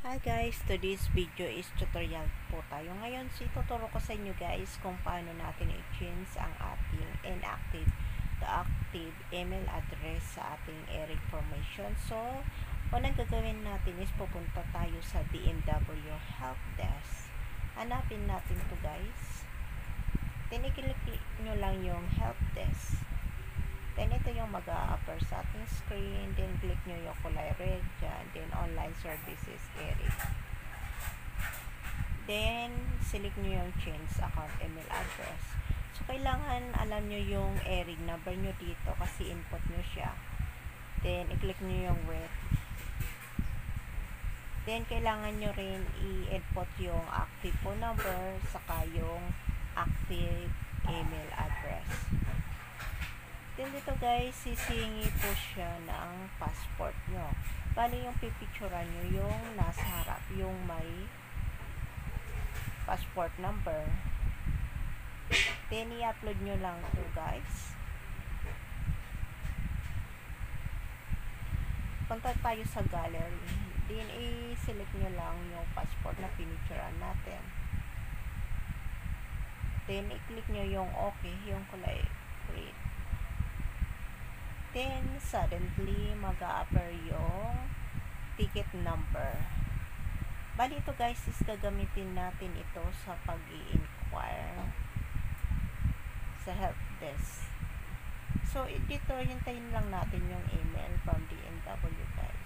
Hi guys, today's video is tutorial po tayo. Ngayon, ituturo ko sa inyo guys kung paano natin i-change ang ating inactive to active email address sa ating Eric Formation. So, unang gagawin natin is pupunta tayo sa DMW Help Desk. Hanapin natin to guys. Tiniklik nyo lang yung Help Desk. Then, ito yung mag-a-appear sa ating screen. Then, click nyo yung kulay red dyan. Then, online services Eric. Then, select nyo yung change account email address. So, kailangan alam nyo yung Eric number nyo dito kasi input nyo siya. Then, i-click nyo yung wait. Then, kailangan nyo rin i-input yung active phone number saka yung active email address. Then dito guys, sisingi po siya ng passport nyo. Bali yung pipicturean nyo yung nasa harap, yung may passport number. Then i-upload nyo lang to guys. Punta tayo sa gallery. Then i-select nyo lang yung passport na pinicturean natin. Then i-click nyo yung okay, yung kulay green. Then, suddenly, mag-a-appear yung ticket number. Bali ito guys, is gagamitin natin ito sa pag-i-inquire sa help desk. So, dito, hintayin lang natin yung email from DMW guys.